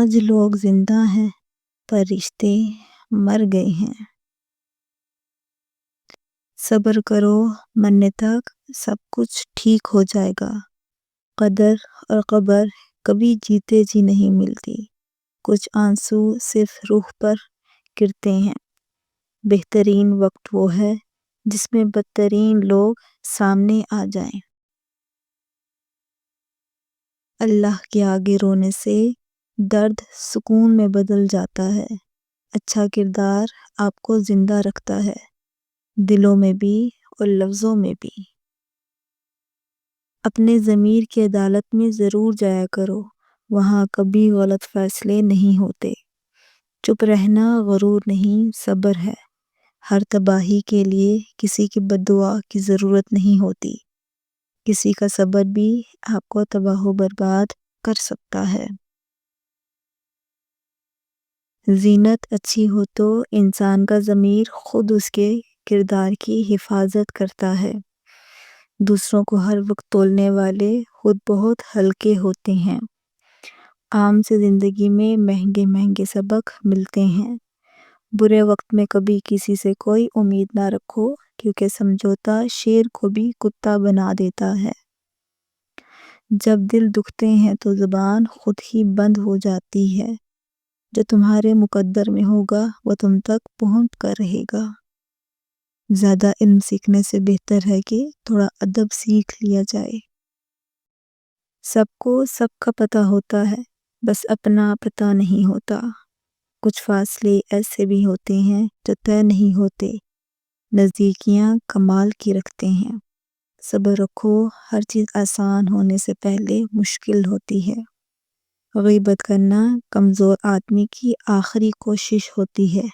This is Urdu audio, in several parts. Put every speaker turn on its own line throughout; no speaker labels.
آج لوگ زندہ ہیں پر رشتے مر گئے ہیں۔ صبر کرو مرنے تک سب کچھ ٹھیک ہو جائے گا۔ قدر اور قبر کبھی جیتے جی نہیں ملتی۔ کچھ آنسو صرف روح پر گرتے ہیں۔ بہترین وقت وہ ہے جس میں بدترین لوگ سامنے آ جائیں۔ اللہ کے آگے رونے سے درد سکون میں بدل جاتا ہے۔ اچھا کردار آپ کو زندہ رکھتا ہے، دلوں میں بھی اور لفظوں میں بھی۔ اپنے ضمیر کی عدالت میں ضرور جایا کرو، وہاں کبھی غلط فیصلے نہیں ہوتے۔ چپ رہنا غرور نہیں، صبر ہے۔ ہر تباہی کے لیے کسی کی بد دعا کی ضرورت نہیں ہوتی۔ کسی کا صبر بھی آپ کو تباہ و برباد کر سکتا ہے۔ زینت اچھی ہو تو انسان کا ضمیر خود اس کے کردار کی حفاظت کرتا ہے۔ دوسروں کو ہر وقت تولنے والے خود بہت ہلکے ہوتے ہیں۔ عام سے زندگی میں مہنگے مہنگے سبق ملتے ہیں۔ برے وقت میں کبھی کسی سے کوئی امید نہ رکھو، کیونکہ سمجھوتا شیر کو بھی کتا بنا دیتا ہے۔ جب دل دکھتے ہیں تو زبان خود ہی بند ہو جاتی ہے۔ جو تمہارے مقدر میں ہوگا وہ تم تک پہنچ کر رہے گا۔ زیادہ علم سیکھنے سے بہتر ہے کہ تھوڑا ادب سیکھ لیا جائے۔ سب کو سب کا پتہ ہوتا ہے، بس اپنا پتہ نہیں ہوتا۔ کچھ فاصلے ایسے بھی ہوتے ہیں جو طے نہیں ہوتے۔ نزدیکیاں کمال کی رکھتے ہیں۔ صبر رکھو، ہر چیز آسان ہونے سے پہلے مشکل ہوتی ہے۔ غیبت کرنا کمزور آدمی کی آخری کوشش ہوتی ہے۔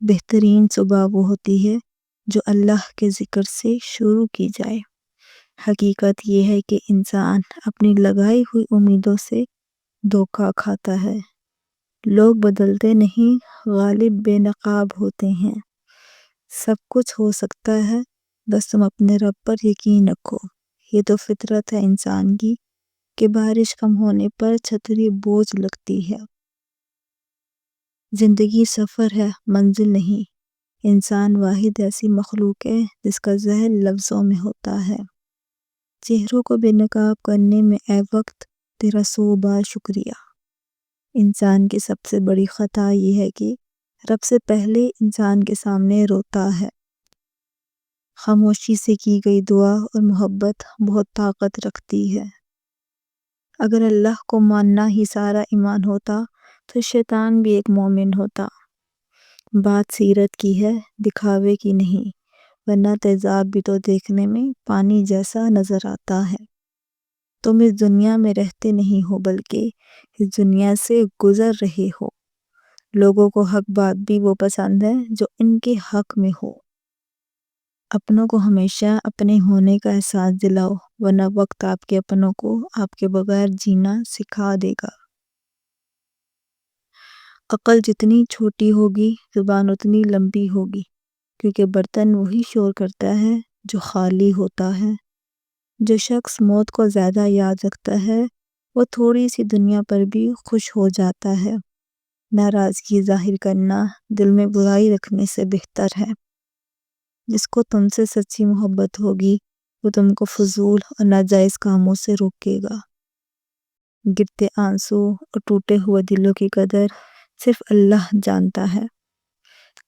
بہترین صبح وہ ہوتی ہے جو اللہ کے ذکر سے شروع کی جائے۔ حقیقت یہ ہے کہ انسان اپنی لگائی ہوئی امیدوں سے دھوکہ کھاتا ہے۔ لوگ بدلتے نہیں، غالب بے نقاب ہوتے ہیں۔ سب کچھ ہو سکتا ہے، بس تم اپنے رب پر یقین رکھو۔ یہ تو فطرت ہے انسان کی کہ بارش کم ہونے پر چھتری بوجھ لگتی ہے۔ زندگی سفر ہے، منزل نہیں۔ انسان واحد ایسی مخلوق ہے جس کا ذہن لفظوں میں ہوتا ہے۔ چہروں کو بے نقاب کرنے میں اے وقت تیرا سو بار شکریہ۔ انسان کی سب سے بڑی خطا یہ ہے کہ رب سے پہلے انسان کے سامنے روتا ہے۔ خاموشی سے کی گئی دعا اور محبت بہت طاقت رکھتی ہے۔ اگر اللہ کو ماننا ہی سارا ایمان ہوتا تو شیطان بھی ایک مومن ہوتا۔ بات سیرت کی ہے، دکھاوے کی نہیں، ورنہ تیزاب بھی تو دیکھنے میں پانی جیسا نظر آتا ہے۔ تم اس دنیا میں رہتے نہیں ہو بلکہ اس دنیا سے گزر رہے ہو۔ لوگوں کو حق بات بھی وہ پسند ہے جو ان کے حق میں ہو۔ اپنوں کو ہمیشہ اپنے ہونے کا احساس دلاؤ، ورنہ وقت آپ کے اپنوں کو آپ کے بغیر جینا سکھا دے گا۔ عقل جتنی چھوٹی ہوگی زبان اتنی لمبی ہوگی، کیونکہ برتن وہی شور کرتا ہے جو خالی ہوتا ہے۔ جو شخص موت کو زیادہ یاد رکھتا ہے وہ تھوڑی سی دنیا پر بھی خوش ہو جاتا ہے۔ ناراضگی ظاہر کرنا دل میں برائی رکھنے سے بہتر ہے۔ جس کو تم سے سچی محبت ہوگی وہ تم کو فضول اور ناجائز کاموں سے روکے گا۔ گرتے آنسو اور ٹوٹے ہوئے دلوں کی قدر صرف اللہ جانتا ہے۔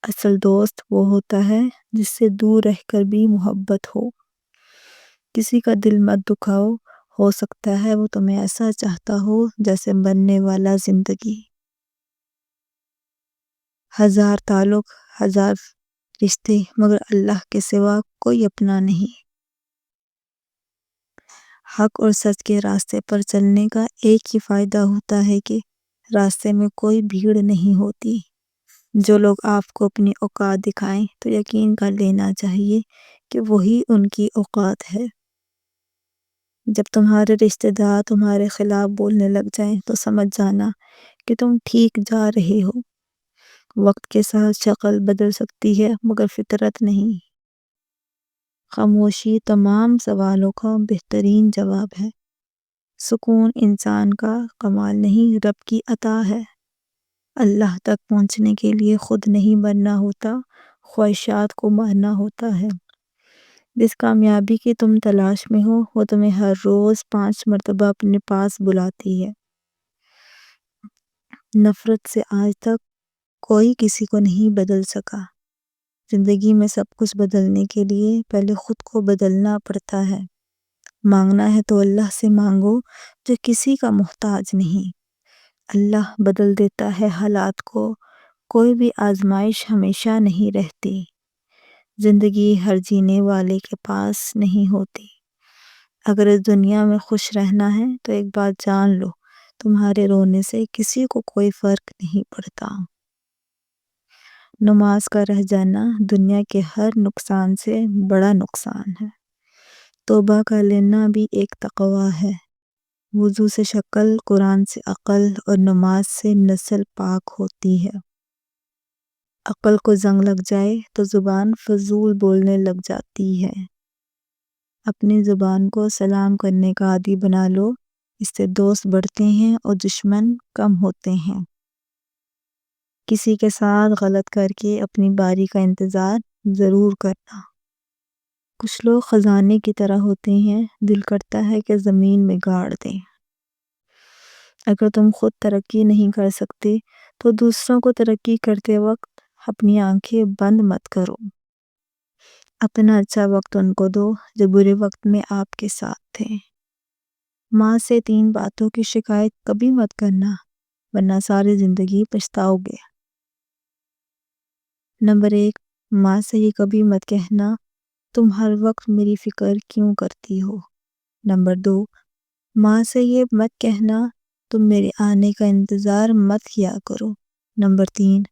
اصل دوست وہ ہوتا ہے جس سے دور رہ کر بھی محبت ہو۔ کسی کا دل مت دکھاؤ، ہو سکتا ہے وہ تمہیں ایسا چاہتا ہو جیسے مرنے والا زندگی۔ ہزار تعلق، ہزار رشتے، مگر اللہ کے سوا کوئی اپنا نہیں۔ حق اور سچ کے راستے پر چلنے کا ایک ہی فائدہ ہوتا ہے کہ راستے میں کوئی بھیڑ نہیں ہوتی۔ جو لوگ آپ کو اپنی اوقات دکھائیں تو یقین کر لینا چاہیے کہ وہی ان کی اوقات ہے۔ جب تمہارے رشتہ دار تمہارے خلاف بولنے لگ جائیں تو سمجھ جانا کہ تم ٹھیک جا رہے ہو۔ وقت کے ساتھ شکل بدل سکتی ہے مگر فطرت نہیں۔ خاموشی تمام سوالوں کا بہترین جواب ہے۔ سکون انسان کا کمال نہیں، رب کی عطا ہے۔ اللہ تک پہنچنے کے لیے خود نہیں بننا ہوتا، خواہشات کو مارنا ہوتا ہے۔ جس کامیابی کی تم تلاش میں ہو وہ تمہیں ہر روز 5 مرتبہ اپنے پاس بلاتی ہے۔ نفرت سے آج تک کوئی کسی کو نہیں بدل سکا۔ زندگی میں سب کچھ بدلنے کے لیے پہلے خود کو بدلنا پڑتا ہے۔ مانگنا ہے تو اللہ سے مانگو جو کسی کا محتاج نہیں۔ اللہ بدل دیتا ہے حالات کو، کوئی بھی آزمائش ہمیشہ نہیں رہتی۔ زندگی ہر جینے والے کے پاس نہیں ہوتی۔ اگر اس دنیا میں خوش رہنا ہے تو ایک بات جان لو، تمہارے رونے سے کسی کو کوئی فرق نہیں پڑتا۔ نماز کا رہ جانا دنیا کے ہر نقصان سے بڑا نقصان ہے۔ توبہ کر لینا بھی ایک تقویٰ ہے۔ وضو سے شکل، قرآن سے عقل اور نماز سے نسل پاک ہوتی ہے۔ عقل کو زنگ لگ جائے تو زبان فضول بولنے لگ جاتی ہے۔ اپنی زبان کو سلام کرنے کا عادی بنا لو، اس سے دوست بڑھتے ہیں اور دشمن کم ہوتے ہیں۔ کسی کے ساتھ غلط کر کے اپنی باری کا انتظار ضرور کرنا۔ کچھ لوگ خزانے کی طرح ہوتے ہیں، دل کرتا ہے کہ زمین میں گاڑ دیں۔ اگر تم خود ترقی نہیں کر سکتے تو دوسروں کو ترقی کرتے وقت اپنی آنکھیں بند مت کرو۔ اپنا اچھا وقت ان کو دو جو برے وقت میں آپ کے ساتھ تھے۔ ماں سے 3 باتوں کی شکایت کبھی مت کرنا ورنہ ساری زندگی پچھتاؤ گے۔ نمبر 1، ماں سے یہ کبھی مت کہنا تم ہر وقت میری فکر کیوں کرتی ہو۔ نمبر 2، ماں سے یہ مت کہنا تم میرے آنے کا انتظار مت کیا کرو۔ نمبر 3،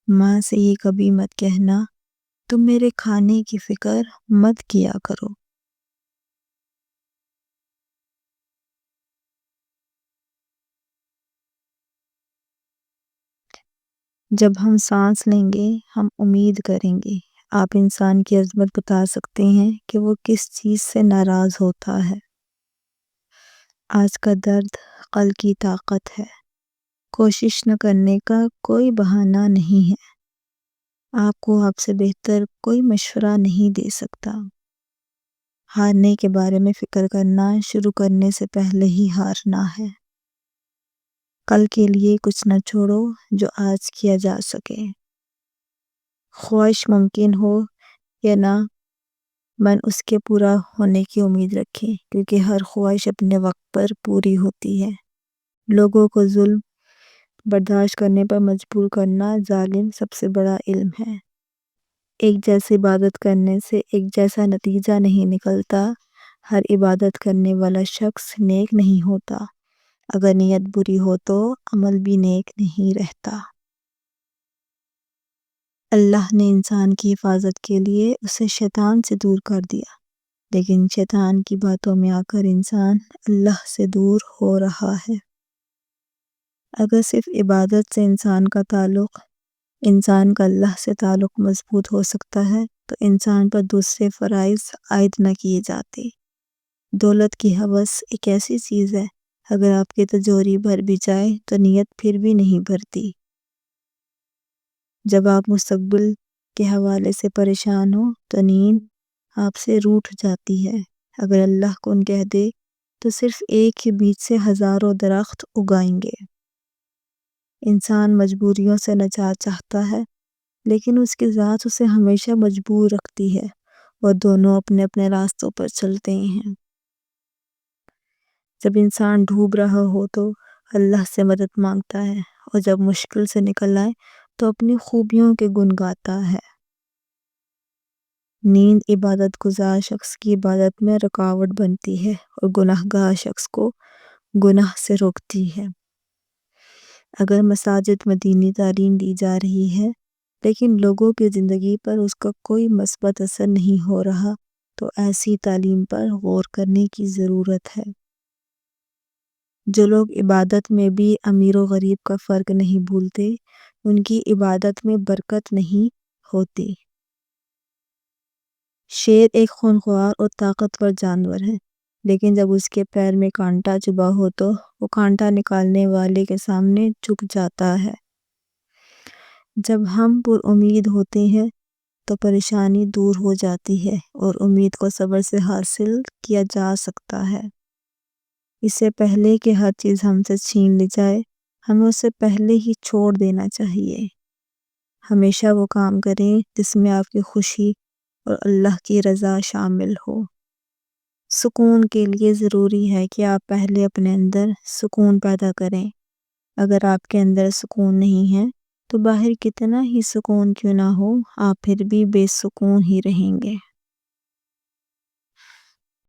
ماں سے یہ کبھی مت کہنا تم میرے کھانے کی فکر مت کیا کرو۔ جب ہم سانس لیں گے ہم امید کریں گے۔ آپ انسان کی عظمت بتا سکتے ہیں کہ وہ کس چیز سے ناراض ہوتا ہے۔ آج کا درد کل کی طاقت ہے۔ کوشش نہ کرنے کا کوئی بہانہ نہیں ہے۔ آپ کو آپ سے بہتر کوئی مشورہ نہیں دے سکتا۔ ہارنے کے بارے میں فکر کرنا شروع کرنے سے پہلے ہی ہارنا ہے۔ کل کے لیے کچھ نہ چھوڑو جو آج کیا جا سکے۔ خواہش ممکن ہو یا نہ، من اس کے پورا ہونے کی امید رکھے، کیونکہ ہر خواہش اپنے وقت پر پوری ہوتی ہے۔ لوگوں کو ظلم برداشت کرنے پر مجبور کرنا ظالم سب سے بڑا علم ہے۔ ایک جیسی عبادت کرنے سے ایک جیسا نتیجہ نہیں نکلتا۔ ہر عبادت کرنے والا شخص نیک نہیں ہوتا۔ اگر نیت بری ہو تو عمل بھی نیک نہیں رہتا۔ اللہ نے انسان کی حفاظت کے لیے اسے شیطان سے دور کر دیا، لیکن شیطان کی باتوں میں آ کر انسان اللہ سے دور ہو رہا ہے۔ اگر صرف عبادت سے انسان کا اللہ سے تعلق مضبوط ہو سکتا ہے تو انسان پر دوسرے فرائض عائد نہ کیے جاتے۔ دولت کی ہوس ایک ایسی چیز ہے، اگر آپ کی تجوری بھر بھی جائے تو نیت پھر بھی نہیں بھرتی۔ جب آپ مستقبل کے حوالے سے پریشان ہو تو نیند آپ سے روٹھ جاتی ہے۔ اگر اللہ کن کہہ دے تو صرف ایک ہی بیج سے ہزاروں درخت اگائیں گے۔ انسان مجبوریوں سے نجات چاہتا ہے، لیکن اس کی ذات اسے ہمیشہ مجبور رکھتی ہے، اور دونوں اپنے اپنے راستوں پر چلتے ہیں۔ جب انسان ڈوب رہا ہو تو اللہ سے مدد مانگتا ہے، اور جب مشکل سے نکل آئے تو اپنی خوبیوں کے گن گاتا ہے۔ نیند عبادت گزار شخص کی عبادت میں رکاوٹ بنتی ہے اور گناہ گار شخص کو گناہ سے روکتی ہے۔ اگر مساجد میں دینی تعلیم دی جا رہی ہے لیکن لوگوں کی زندگی پر اس کا کوئی مثبت اثر نہیں ہو رہا تو ایسی تعلیم پر غور کرنے کی ضرورت ہے۔ جو لوگ عبادت میں بھی امیر و غریب کا فرق نہیں بھولتے، ان کی عبادت میں برکت نہیں ہوتی۔ شیر ایک خونخوار اور طاقتور جانور ہے، لیکن جب اس کے پیر میں کانٹا چبھا ہو تو وہ کانٹا نکالنے والے کے سامنے جھک جاتا ہے۔ جب ہم پر امید ہوتے ہیں تو پریشانی دور ہو جاتی ہے اور امید کو صبر سے حاصل کیا جا سکتا ہے۔ اس سے پہلے کہ ہر چیز ہم سے چھین لی جائے، ہمیں اسے پہلے ہی چھوڑ دینا چاہیے۔ ہمیشہ وہ کام کریں جس میں آپ کی خوشی اور اللہ کی رضا شامل ہو۔ سکون کے لیے ضروری ہے کہ آپ پہلے اپنے اندر سکون پیدا کریں۔ اگر آپ کے اندر سکون نہیں ہے تو باہر کتنا ہی سکون کیوں نہ ہو، آپ پھر بھی بے سکون ہی رہیں گے۔